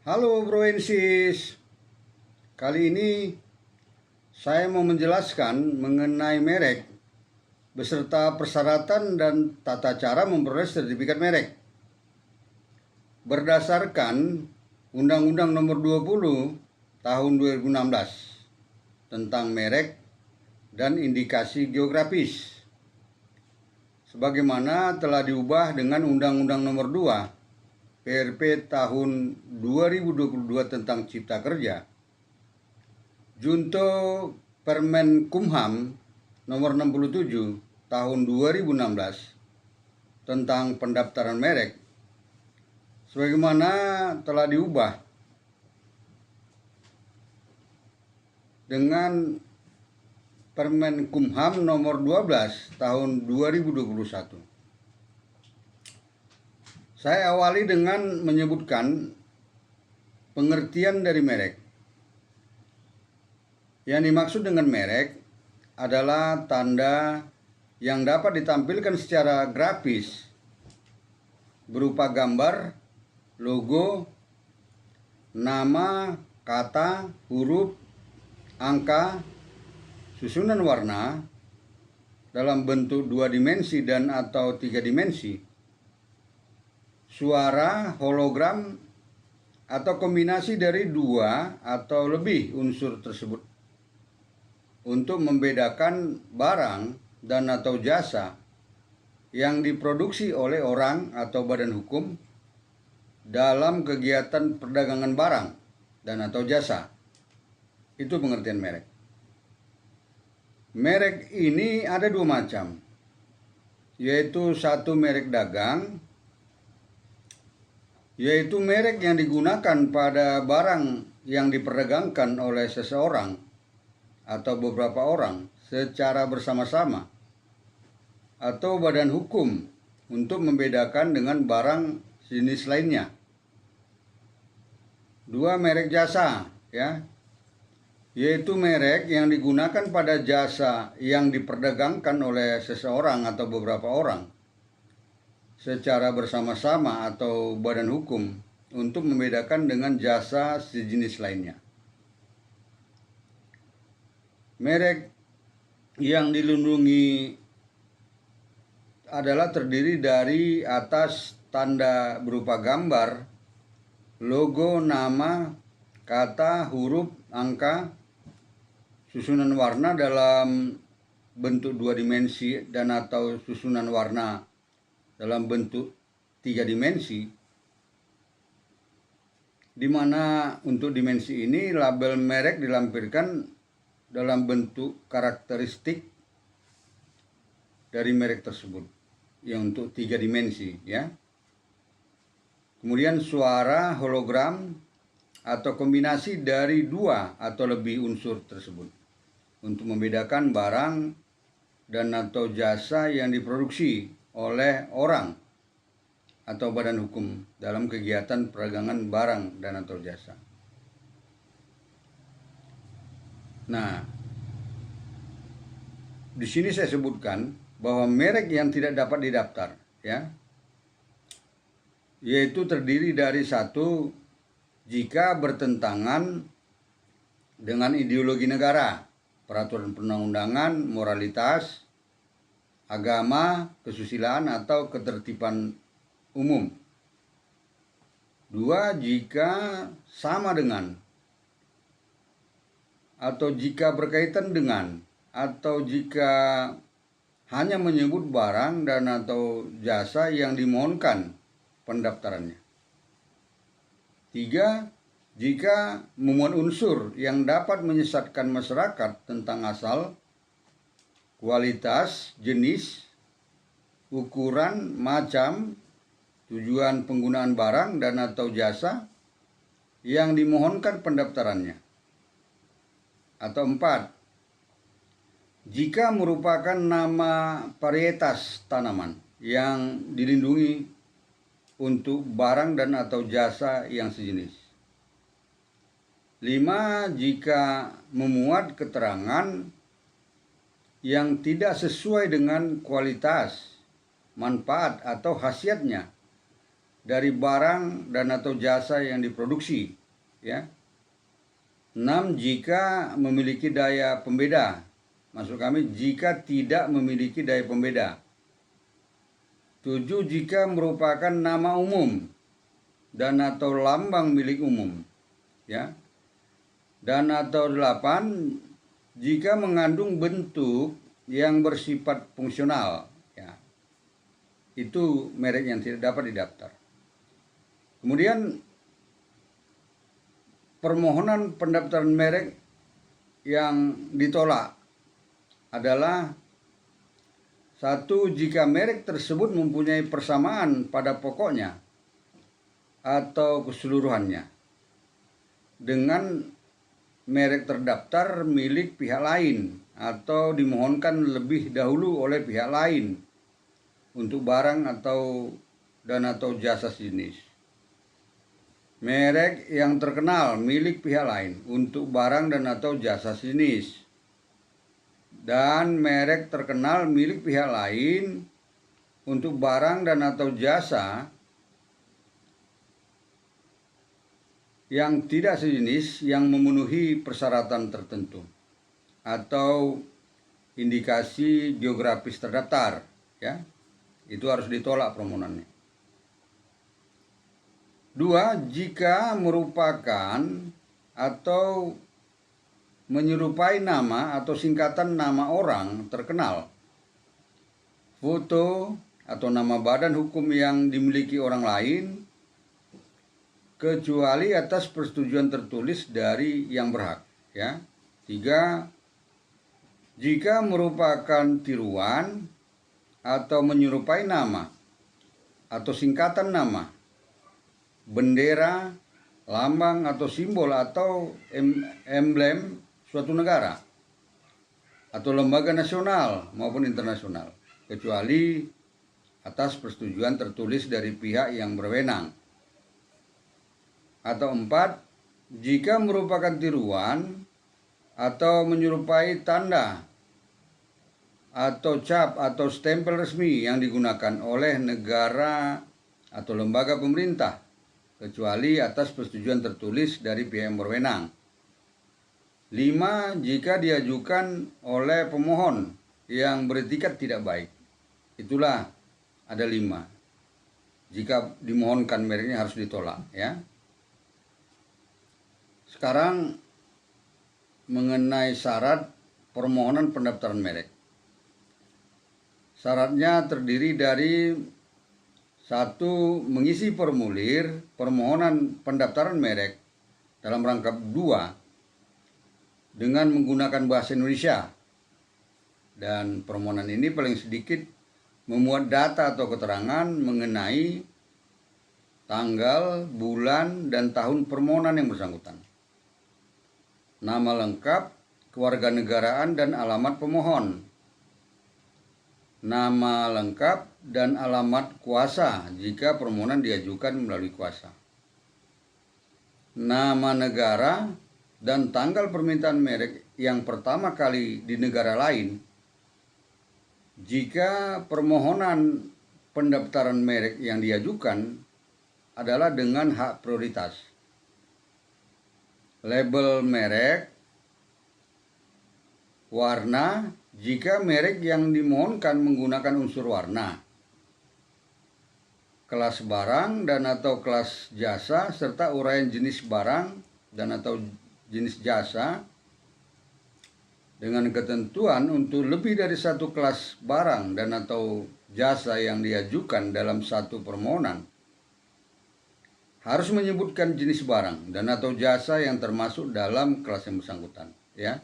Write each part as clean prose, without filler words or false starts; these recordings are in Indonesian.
Halo Bro Ensis, kali ini saya mau menjelaskan mengenai merek beserta persyaratan dan tata cara memperoleh sertifikat merek. Berdasarkan Undang-Undang Nomor 20 Tahun 2016 tentang merek dan indikasi geografis, sebagaimana telah diubah dengan Undang-Undang Nomor 2 PRP tahun 2022 tentang Cipta Kerja, Junto Permen-Kumham nomor 67 tahun 2016 tentang pendaftaran merek, sebagaimana telah diubah dengan Permen-Kumham nomor 12 tahun 2021. Saya awali dengan menyebutkan pengertian dari merek. Yang dimaksud dengan merek adalah tanda yang dapat ditampilkan secara grafis berupa gambar, logo, nama, kata, huruf, angka, susunan warna dalam bentuk 2 dimensi dan atau 3 dimensi, suara, hologram, atau kombinasi dari 2 atau lebih unsur tersebut untuk membedakan barang dan atau jasa yang diproduksi oleh orang atau badan hukum dalam kegiatan perdagangan barang dan atau jasa. Itu pengertian merek. Merek ini ada 2 macam, yaitu satu merek dagang, yaitu merek yang digunakan pada barang yang diperdagangkan oleh seseorang atau beberapa orang secara bersama-sama atau badan hukum untuk membedakan dengan barang jenis lainnya. 2, merek jasa, yaitu merek yang digunakan pada jasa yang diperdagangkan oleh seseorang atau beberapa orang secara bersama-sama atau badan hukum untuk membedakan dengan jasa sejenis lainnya. Merek yang dilindungi adalah terdiri dari atas tanda berupa gambar, logo, nama, kata, huruf, angka, susunan warna dalam bentuk 2 dimensi dan atau susunan warna dalam bentuk 3 dimensi, di mana untuk dimensi ini label merek dilampirkan dalam bentuk karakteristik dari merek tersebut yang untuk 3 dimensi, Kemudian suara, hologram, atau kombinasi dari 2 atau lebih unsur tersebut untuk membedakan barang dan atau jasa yang diproduksi oleh orang atau badan hukum dalam kegiatan perdagangan barang dan atau jasa. Nah, di sini saya sebutkan bahwa merek yang tidak dapat didaftar, yaitu terdiri dari 1, jika bertentangan dengan ideologi negara, peraturan perundang-undangan, moralitas, agama, kesusilaan, atau ketertiban umum. 2, jika sama dengan atau jika berkaitan dengan atau jika hanya menyebut barang dan atau jasa yang dimohonkan pendaftarannya. 3, jika memuat unsur yang dapat menyesatkan masyarakat tentang asal, kualitas, jenis, ukuran, macam, tujuan penggunaan barang dan atau jasa yang dimohonkan pendaftarannya. Atau 4, jika merupakan nama varietas tanaman yang dilindungi untuk barang dan atau jasa yang sejenis. 5, jika memuat keterangan yang tidak sesuai dengan kualitas, manfaat, atau khasiatnya dari barang dan atau jasa yang diproduksi, ya. 6. Jika memiliki daya pembeda. Maksud kami jika tidak memiliki daya pembeda. 7. Jika merupakan nama umum dan atau lambang milik umum, ya. Dan atau 8. Jika mengandung bentuk yang bersifat fungsional, ya. Itu merek yang tidak dapat didaftar. Kemudian permohonan pendaftaran merek yang ditolak adalah 1. Jika merek tersebut mempunyai persamaan pada pokoknya atau keseluruhannya dengan merek terdaftar milik pihak lain atau dimohonkan lebih dahulu oleh pihak lain untuk barang atau dan atau jasa sejenis. Merek yang terkenal milik pihak lain untuk barang dan atau jasa sejenis. Dan merek terkenal milik pihak lain untuk barang dan atau jasa yang tidak sejenis yang memenuhi persyaratan tertentu atau indikasi geografis terdaftar, ya. Itu harus ditolak permohonannya. 2. Jika merupakan atau menyerupai nama atau singkatan nama orang terkenal, foto atau nama badan hukum yang dimiliki orang lain, kecuali atas persetujuan tertulis dari yang berhak, ya. 3. Jika merupakan tiruan atau menyerupai nama atau singkatan nama, bendera, lambang atau simbol atau emblem suatu negara atau lembaga nasional maupun internasional, kecuali atas persetujuan tertulis dari pihak yang berwenang. Atau 4. Jika merupakan tiruan atau menyerupai tanda atau cap atau stempel resmi yang digunakan oleh negara atau lembaga pemerintah, kecuali atas persetujuan tertulis dari pihak yang berwenang. 5. Jika diajukan oleh pemohon yang beretikat tidak baik. Itulah ada 5. Jika dimohonkan mereknya harus ditolak, ya. Sekarang mengenai syarat permohonan pendaftaran merek. Syaratnya terdiri dari 1. Mengisi formulir permohonan pendaftaran merek dalam rangkap 2 dengan menggunakan bahasa Indonesia. Dan permohonan ini paling sedikit memuat data atau keterangan mengenai tanggal, bulan, dan tahun permohonan yang bersangkutan. Nama lengkap, kewarganegaraan, dan alamat pemohon. Nama lengkap dan alamat kuasa jika permohonan diajukan melalui kuasa. Nama negara dan tanggal permintaan merek yang pertama kali di negara lain jika permohonan pendaftaran merek yang diajukan adalah dengan hak prioritas. Label merek, warna jika merek yang dimohonkan menggunakan unsur warna, kelas barang dan atau kelas jasa serta uraian jenis barang dan atau jenis jasa dengan ketentuan untuk lebih dari satu kelas barang dan atau jasa yang diajukan dalam satu permohonan harus menyebutkan jenis barang dan atau jasa yang termasuk dalam kelas yang bersangkutan, ya.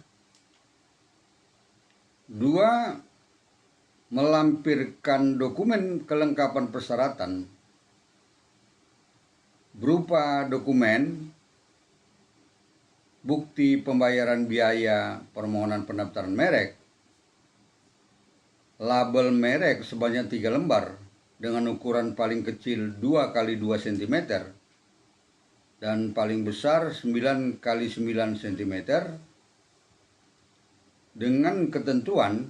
2. Melampirkan dokumen kelengkapan persyaratan berupa dokumen bukti pembayaran biaya permohonan pendaftaran merek, label merek sebanyak 3 lembar dengan ukuran paling kecil 2 x 2 cm dan paling besar 9 x 9 cm dengan ketentuan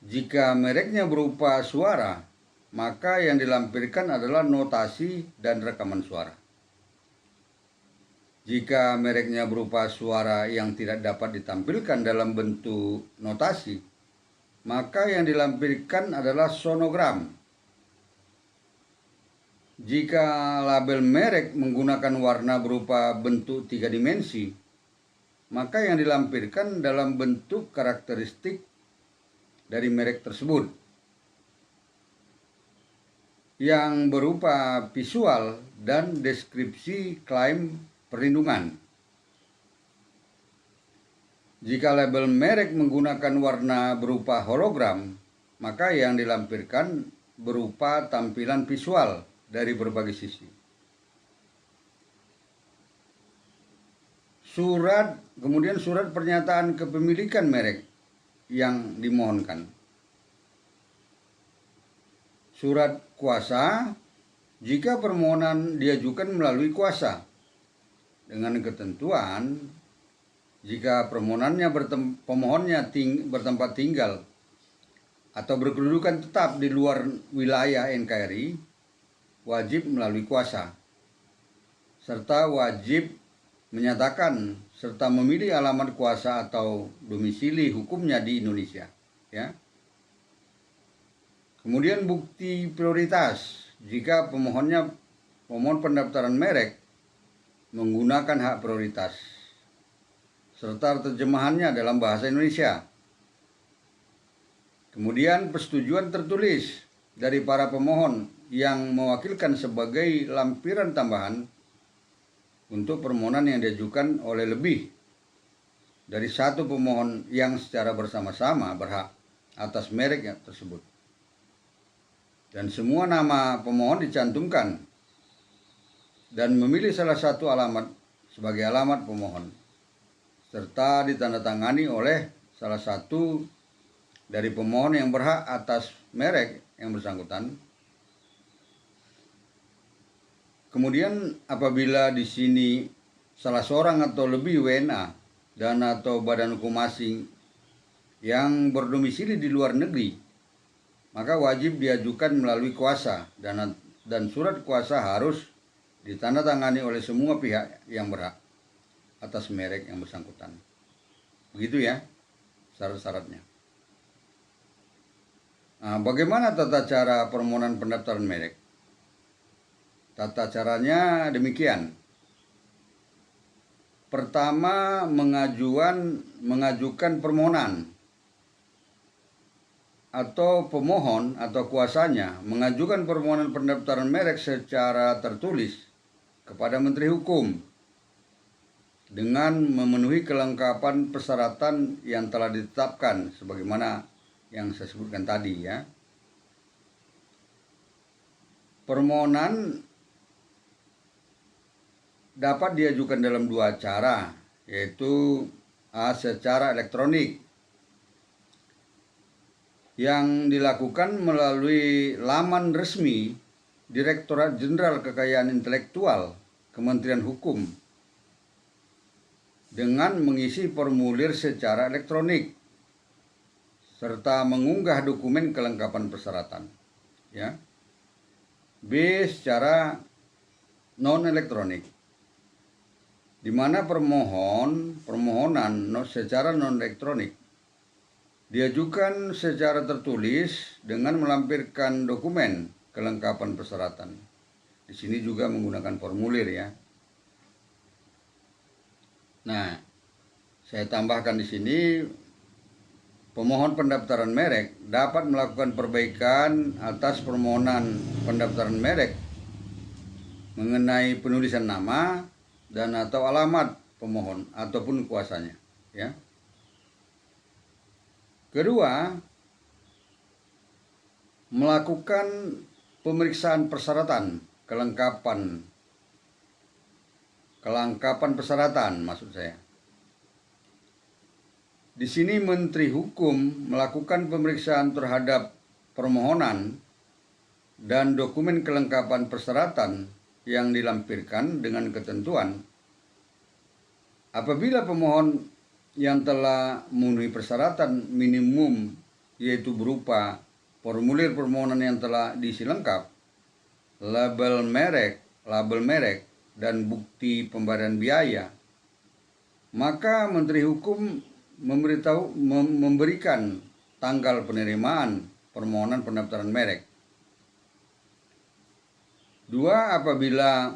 jika mereknya berupa suara maka yang dilampirkan adalah notasi dan rekaman suara. Jika mereknya berupa suara yang tidak dapat ditampilkan dalam bentuk notasi, maka yang dilampirkan adalah sonogram. Jika label merek menggunakan warna berupa bentuk 3 dimensi, maka yang dilampirkan dalam bentuk karakteristik dari merek tersebut yang berupa visual dan deskripsi klaim perlindungan. Jika label merek menggunakan warna berupa hologram, maka yang dilampirkan berupa tampilan visual dari berbagai sisi. Kemudian surat pernyataan kepemilikan merek yang dimohonkan. Surat kuasa jika permohonan diajukan melalui kuasa dengan ketentuan jika permohonannya pemohonnya bertempat tinggal atau berkedudukan tetap di luar wilayah NKRI, wajib melalui kuasa, serta wajib menyatakan serta memilih alamat kuasa atau domisili hukumnya di Indonesia. Ya. Kemudian bukti prioritas jika pemohon pendaftaran merek menggunakan hak prioritas serta terjemahannya dalam bahasa Indonesia. Kemudian persetujuan tertulis dari para pemohon yang mewakilkan sebagai lampiran tambahan untuk permohonan yang diajukan oleh lebih dari satu pemohon yang secara bersama-sama berhak atas merek tersebut. Dan semua nama pemohon dicantumkan dan memilih salah satu alamat sebagai alamat pemohon, serta ditandatangani oleh salah satu dari pemohon yang berhak atas merek yang bersangkutan. Kemudian apabila di sini salah seorang atau lebih WNA dan atau badan hukum asing yang berdomisili di luar negeri, maka wajib diajukan melalui kuasa dan surat kuasa harus ditandatangani oleh semua pihak yang berhak atas merek yang bersangkutan. Begitu ya syarat-syaratnya. Nah, bagaimana tata cara permohonan pendaftaran merek? Tata caranya demikian. Pertama, mengajukan permohonan atau pemohon atau kuasanya mengajukan permohonan pendaftaran merek secara tertulis kepada Menteri Hukum dengan memenuhi kelengkapan persyaratan yang telah ditetapkan sebagaimana yang saya sebutkan tadi ya. Permohonan dapat diajukan dalam dua cara, yaitu secara elektronik yang dilakukan melalui laman resmi Direktorat Jenderal Kekayaan Intelektual Kementerian Hukum dengan mengisi formulir secara elektronik serta mengunggah dokumen kelengkapan persyaratan. Ya. B. Secara non elektronik, di mana permohonan secara non elektronik diajukan secara tertulis dengan melampirkan dokumen kelengkapan persyaratan. Di sini juga menggunakan formulir ya. Nah, saya tambahkan di sini pemohon pendaftaran merek dapat melakukan perbaikan atas permohonan pendaftaran merek mengenai penulisan nama dan atau alamat pemohon ataupun kuasanya ya. Kedua, melakukan pemeriksaan persyaratan, kelengkapan persyaratan maksud saya. Di sini Menteri Hukum melakukan pemeriksaan terhadap permohonan dan dokumen kelengkapan persyaratan yang dilampirkan dengan ketentuan apabila pemohon yang telah memenuhi persyaratan minimum yaitu berupa formulir permohonan yang telah diisi lengkap, label merek, dan bukti pembayaran biaya, maka Menteri Hukum memberikan tanggal penerimaan permohonan pendaftaran merek. 2. Apabila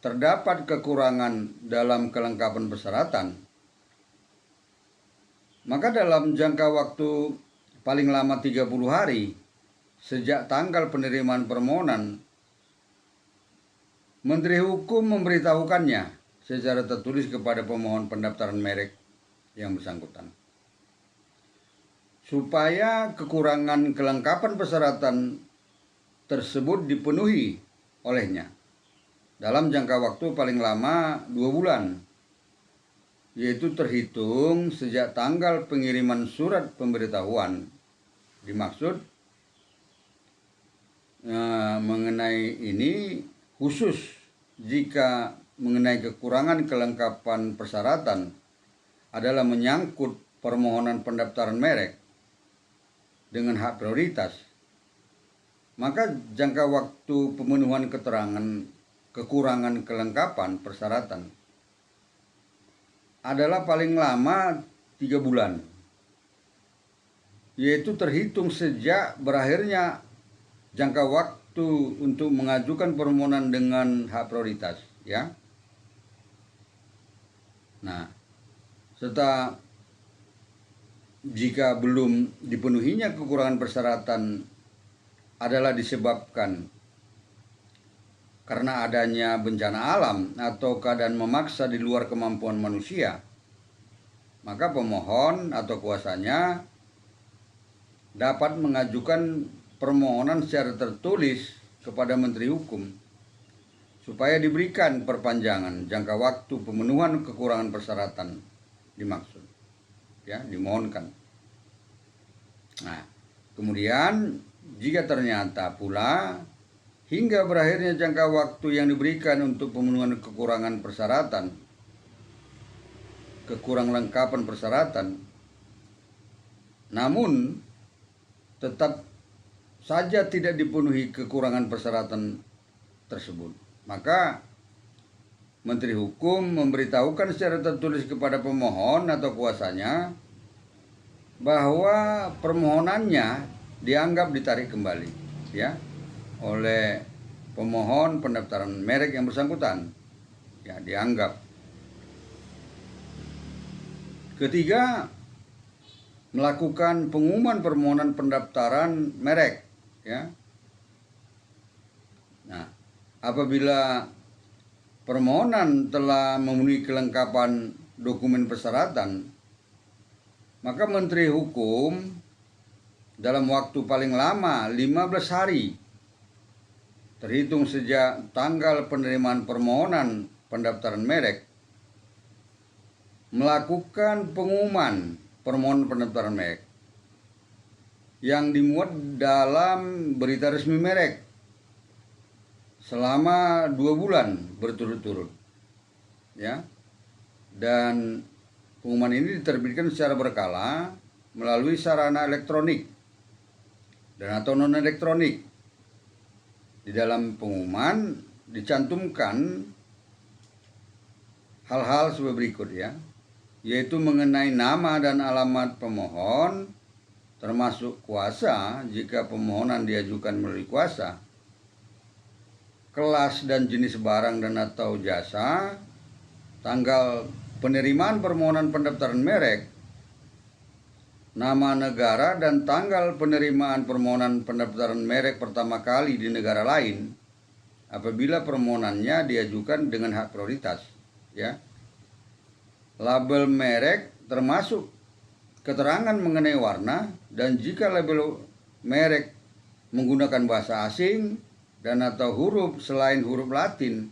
terdapat kekurangan dalam kelengkapan persyaratan, maka dalam jangka waktu paling lama 30 hari sejak tanggal penerimaan permohonan, Menteri Hukum memberitahukannya secara tertulis kepada pemohon pendaftaran merek yang bersangkutan, supaya kekurangan kelengkapan persyaratan tersebut dipenuhi olehnya dalam jangka waktu paling lama 2 bulan, yaitu terhitung sejak tanggal pengiriman surat pemberitahuan. Dimaksud mengenai ini khusus jika mengenai kekurangan kelengkapan persyaratan adalah menyangkut permohonan pendaftaran merek dengan hak prioritas, maka jangka waktu pemenuhan keterangan kekurangan kelengkapan persyaratan adalah paling lama 3 bulan, yaitu terhitung sejak berakhirnya jangka waktu untuk mengajukan permohonan dengan hak prioritas, ya. Nah, serta jika belum dipenuhinya kekurangan persyaratan adalah disebabkan karena adanya bencana alam atau keadaan memaksa di luar kemampuan manusia, maka pemohon atau kuasanya dapat mengajukan permohonan secara tertulis kepada Menteri Hukum supaya diberikan perpanjangan jangka waktu pemenuhan kekurangan persyaratan dimaksud, ya, dimohonkan. Nah, kemudian jika ternyata pula hingga berakhirnya jangka waktu yang diberikan untuk pemenuhan kekurangan persyaratan, kekurang lengkapan persyaratan, namun tetap saja tidak dipenuhi kekurangan persyaratan tersebut, maka Menteri Hukum memberitahukan secara tertulis kepada pemohon atau kuasanya bahwa permohonannya dianggap ditarik kembali, ya, oleh pemohon pendaftaran merek yang bersangkutan, ya, dianggap. Ketiga, melakukan pengumuman permohonan pendaftaran merek, ya. Nah, apabila permohonan telah memenuhi kelengkapan dokumen persyaratan, maka Menteri Hukum dalam waktu paling lama 15 hari terhitung sejak tanggal penerimaan permohonan pendaftaran merek melakukan pengumuman permohonan pendaftaran merek yang dimuat dalam berita resmi merek selama 2 bulan berturut-turut, ya. Dan pengumuman ini diterbitkan secara berkala melalui sarana elektronik dan atau non elektronik. Di dalam pengumuman dicantumkan hal-hal sebagai berikut, ya, yaitu mengenai nama dan alamat pemohon, termasuk kuasa jika permohonan diajukan melalui kuasa, kelas dan jenis barang dan atau jasa, tanggal penerimaan permohonan pendaftaran merek, nama negara dan tanggal penerimaan permohonan pendaftaran merek pertama kali di negara lain apabila permohonannya diajukan dengan hak prioritas, ya. Label merek termasuk keterangan mengenai warna, dan jika label merek menggunakan bahasa asing dan atau huruf selain huruf Latin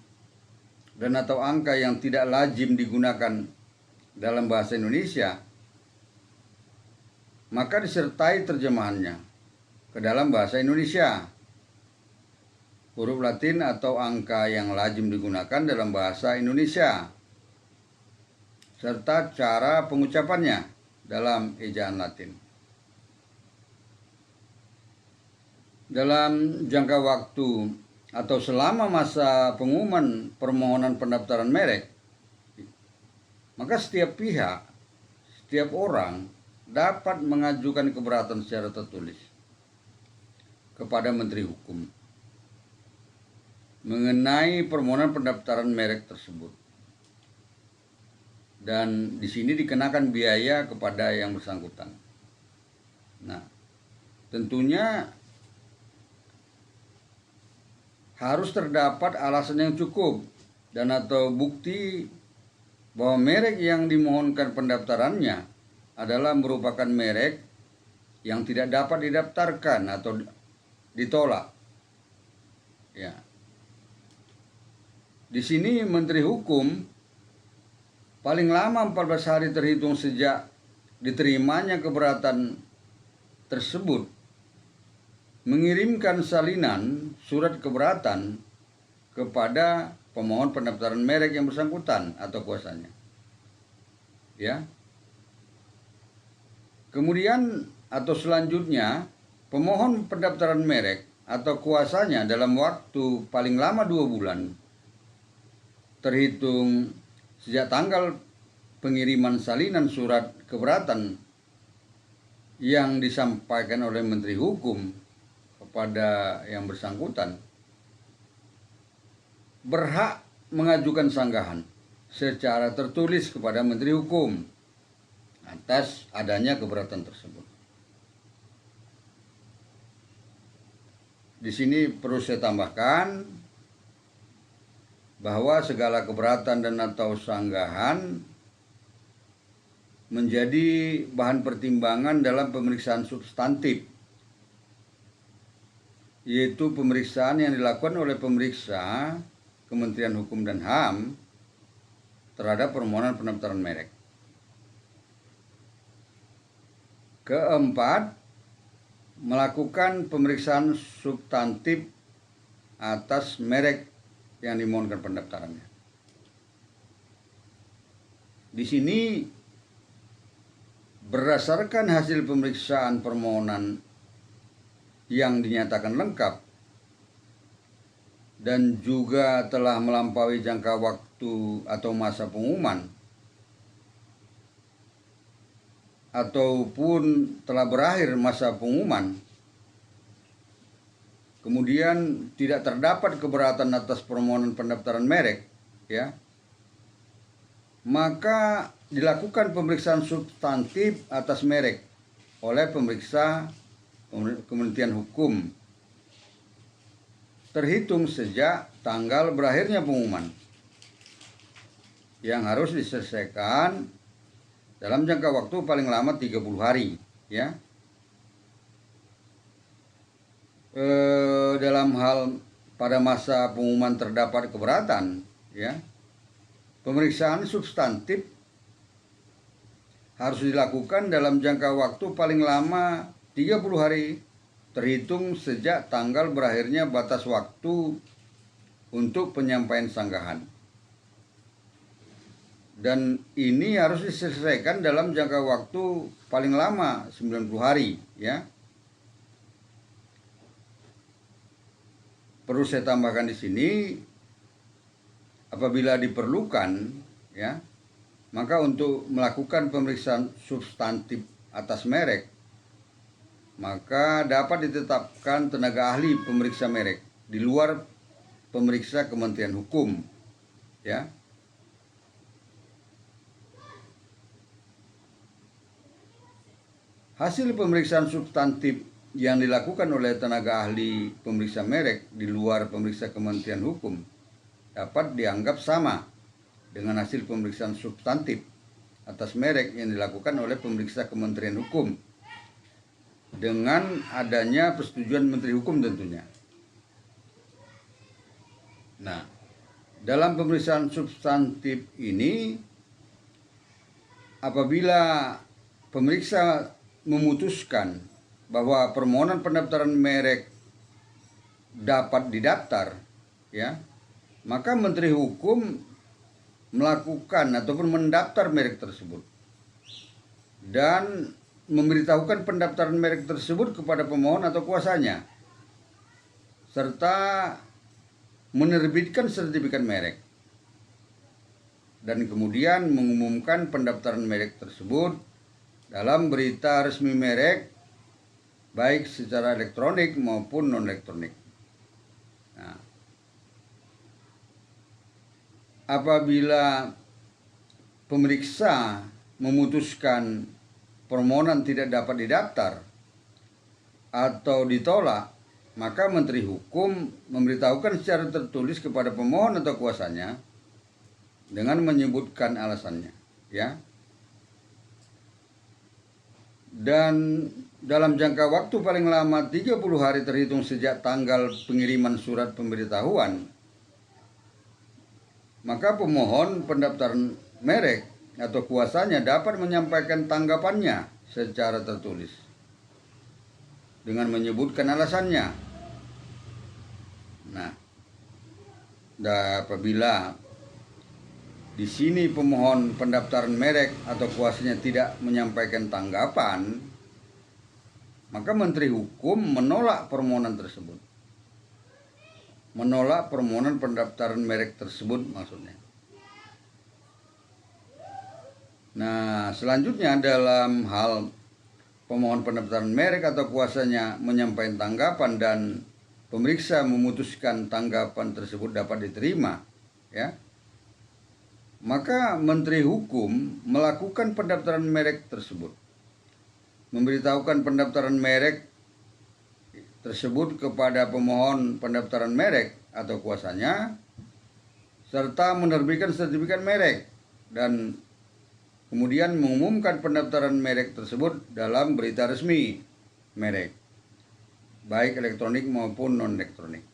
dan atau angka yang tidak lazim digunakan dalam bahasa Indonesia, maka disertai terjemahannya ke dalam bahasa Indonesia. Huruf Latin atau angka yang lazim digunakan dalam bahasa Indonesia, serta cara pengucapannya dalam ejaan Latin. dalam jangka waktu atau selama masa pengumuman permohonan pendaftaran merek, maka setiap pihak, setiap orang dapat mengajukan keberatan secara tertulis kepada Menteri Hukum mengenai permohonan pendaftaran merek tersebut. Dan di sini dikenakan biaya kepada yang bersangkutan. Nah, tentunya harus terdapat alasan yang cukup dan atau bukti bahwa merek yang dimohonkan pendaftarannya adalah merupakan merek yang tidak dapat didaftarkan atau ditolak. Ya. Di sini Menteri Hukum paling lama 14 hari terhitung sejak diterimanya keberatan tersebut mengirimkan salinan surat keberatan kepada pemohon pendaftaran merek yang bersangkutan atau kuasanya. Ya. Kemudian atau selanjutnya pemohon pendaftaran merek atau kuasanya dalam waktu paling lama 2 bulan terhitung sejak tanggal pengiriman salinan surat keberatan yang disampaikan oleh Menteri Hukum kepada yang bersangkutan berhak mengajukan sanggahan secara tertulis kepada Menteri Hukum atas adanya keberatan tersebut. Di sini perlu saya tambahkan bahwa segala keberatan dan atau sanggahan menjadi bahan pertimbangan dalam pemeriksaan substantif, yaitu pemeriksaan yang dilakukan oleh pemeriksa Kementerian Hukum dan HAM terhadap permohonan pendaftaran merek. Keempat, melakukan pemeriksaan substantif atas merek yang dimohonkan pendaftarannya. Di sini berdasarkan hasil pemeriksaan permohonan yang dinyatakan lengkap dan juga telah melampaui jangka waktu atau masa pengumuman ataupun telah berakhir masa pengumuman, kemudian tidak terdapat keberatan atas permohonan pendaftaran merek, ya, maka dilakukan pemeriksaan substantif atas merek oleh pemeriksa Kementerian Hukum terhitung sejak tanggal berakhirnya pengumuman yang harus diselesaikan dalam jangka waktu paling lama 30 hari, ya. Dalam hal pada masa pengumuman terdapat keberatan, ya, pemeriksaan substantif harus dilakukan dalam jangka waktu paling lama 30 hari terhitung sejak tanggal berakhirnya batas waktu untuk penyampaian sanggahan. Dan ini harus diselesaikan dalam jangka waktu paling lama 90 hari, ya. Perlu saya tambahkan di sini, apabila diperlukan, ya, maka untuk melakukan pemeriksaan substantif atas merek, maka dapat ditetapkan tenaga ahli pemeriksa merek di luar pemeriksa Kementerian Hukum, ya. Hasil pemeriksaan substantif yang dilakukan oleh tenaga ahli pemeriksa merek di luar pemeriksa Kementerian Hukum dapat dianggap sama dengan hasil pemeriksaan substantif atas merek yang dilakukan oleh pemeriksa Kementerian Hukum dengan adanya persetujuan Menteri Hukum tentunya. Nah, dalam pemeriksaan substantif ini, apabila pemeriksa memutuskan bahwa permohonan pendaftaran merek dapat didaftar, ya, maka Menteri Hukum melakukan ataupun mendaftar merek tersebut dan memberitahukan pendaftaran merek tersebut kepada pemohon atau kuasanya serta menerbitkan sertifikat merek dan kemudian mengumumkan pendaftaran merek tersebut dalam berita resmi merek baik secara elektronik maupun non-elektronik. Nah, apabila pemeriksa memutuskan permohonan tidak dapat didaftar atau ditolak, maka Menteri Hukum memberitahukan secara tertulis kepada pemohon atau kuasanya dengan menyebutkan alasannya, ya. Dan dalam jangka waktu paling lama 30 hari terhitung sejak tanggal pengiriman surat pemberitahuan, maka pemohon pendaftaran merek atau kuasanya dapat menyampaikan tanggapannya secara tertulis dengan menyebutkan alasannya. Nah, apabila di sini pemohon pendaftaran merek atau kuasanya tidak menyampaikan tanggapan, maka Menteri Hukum menolak permohonan tersebut. Menolak permohonan pendaftaran merek tersebut maksudnya. Nah, selanjutnya dalam hal pemohon pendaftaran merek atau kuasanya menyampaikan tanggapan dan pemeriksa memutuskan tanggapan tersebut dapat diterima, ya, maka Menteri Hukum melakukan pendaftaran merek tersebut, memberitahukan pendaftaran merek tersebut kepada pemohon pendaftaran merek atau kuasanya, serta menerbitkan sertifikat merek dan kemudian mengumumkan pendaftaran merek tersebut dalam berita resmi merek, baik elektronik maupun non-elektronik.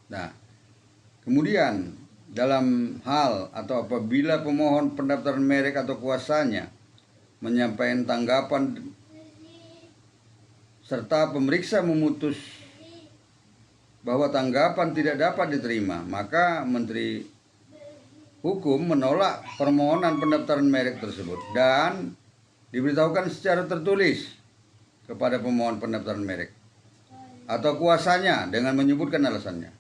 Nah, kemudian dalam hal atau apabila pemohon pendaftaran merek atau kuasanya menyampaikan tanggapan serta pemeriksa memutus bahwa tanggapan tidak dapat diterima, maka Menteri Hukum menolak permohonan pendaftaran merek tersebut dan diberitahukan secara tertulis kepada pemohon pendaftaran merek atau kuasanya dengan menyebutkan alasannya.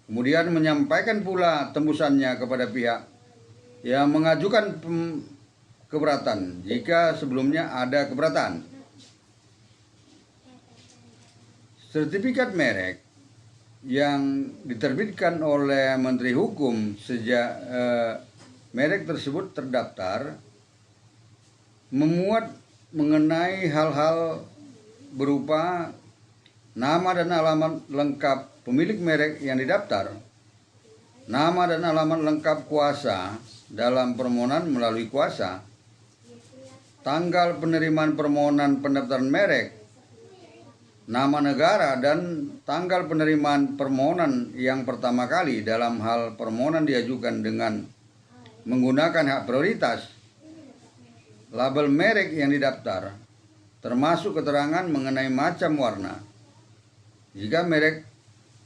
Kemudian menyampaikan pula tembusannya kepada pihak yang mengajukan keberatan jika sebelumnya ada keberatan. Sertifikat merek yang diterbitkan oleh Menteri Hukum sejak merek tersebut terdaftar memuat mengenai hal-hal berupa nama dan alamat lengkap pemilik merek yang didaftar, nama dan alamat lengkap kuasa dalam permohonan melalui kuasa, tanggal penerimaan permohonan pendaftaran merek, nama negara dan tanggal penerimaan permohonan yang pertama kali dalam hal permohonan diajukan dengan menggunakan hak prioritas, label merek yang didaftar, termasuk keterangan mengenai macam warna, jika merek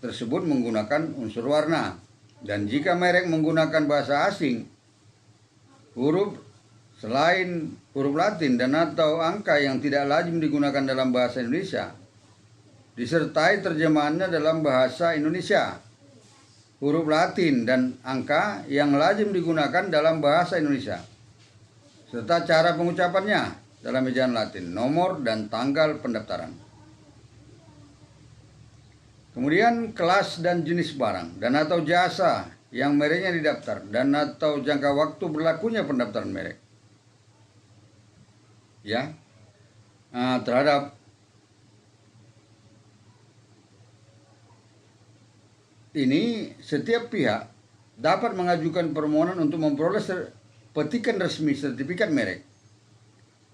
tersebut menggunakan unsur warna, dan jika merek menggunakan bahasa asing, huruf selain huruf Latin dan atau angka yang tidak lazim digunakan dalam bahasa Indonesia, disertai terjemahannya dalam bahasa Indonesia, huruf Latin dan angka yang lazim digunakan dalam bahasa Indonesia, serta cara pengucapannya dalam ejaan Latin, nomor dan tanggal pendaftaran. Kemudian kelas dan jenis barang dan atau jasa yang mereknya didaftar dan atau jangka waktu berlakunya pendaftaran merek. Ya, terhadap ini setiap pihak dapat mengajukan permohonan untuk memperoleh petikan resmi sertifikat merek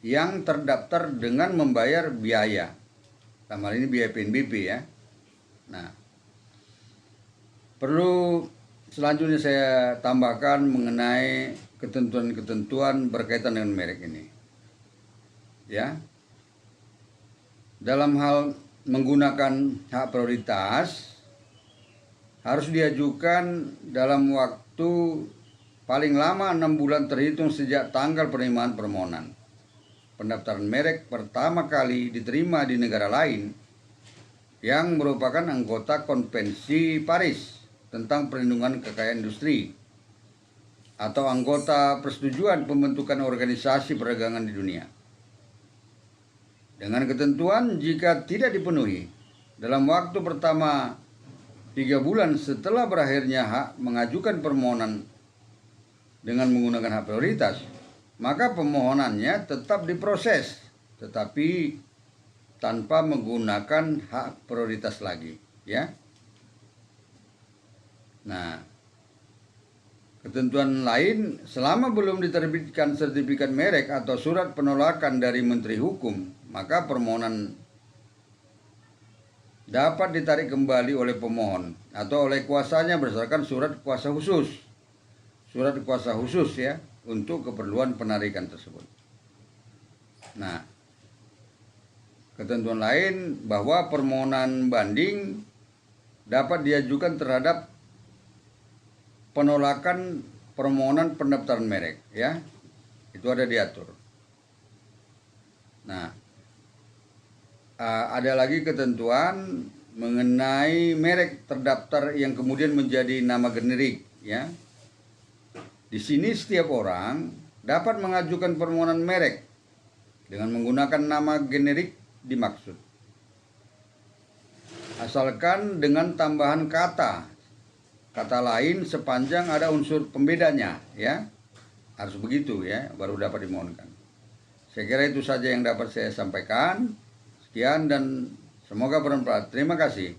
yang terdaftar dengan membayar biaya. Dalam hal ini biaya PNBP, ya. Nah, perlu selanjutnya saya tambahkan mengenai ketentuan-ketentuan berkaitan dengan merek ini. Ya. Dalam hal menggunakan hak prioritas harus diajukan dalam waktu paling lama 6 bulan terhitung sejak tanggal penerimaan permohonan. pendaftaran merek pertama kali diterima di negara lain yang merupakan anggota Konvensi Paris tentang perlindungan kekayaan industri atau anggota persetujuan pembentukan organisasi perdagangan di dunia. Dengan ketentuan jika tidak dipenuhi dalam waktu pertama 3 bulan setelah berakhirnya hak mengajukan permohonan dengan menggunakan hak prioritas, maka permohonannya tetap diproses, tetapi tanpa menggunakan hak prioritas lagi, ya. Nah, ketentuan lain, selama belum diterbitkan sertifikat merek atau surat penolakan dari Menteri Hukum, maka permohonan dapat ditarik kembali oleh pemohon atau oleh kuasanya berdasarkan surat kuasa khusus. Surat kuasa khusus ya, untuk keperluan penarikan tersebut. Nah, ketentuan lain bahwa permohonan banding dapat diajukan terhadap penolakan permohonan pendaftaran merek, ya. Itu ada diatur. Nah, ada lagi ketentuan mengenai merek terdaftar yang kemudian menjadi nama generik, ya. Di sini setiap orang dapat mengajukan permohonan merek dengan menggunakan nama generik dimaksud. Asalkan dengan tambahan kata lain sepanjang ada unsur pembedanya, ya. Harus begitu ya, baru dapat dimohonkan. Saya kira itu saja yang dapat saya sampaikan. Sekian dan semoga bermanfaat. Terima kasih.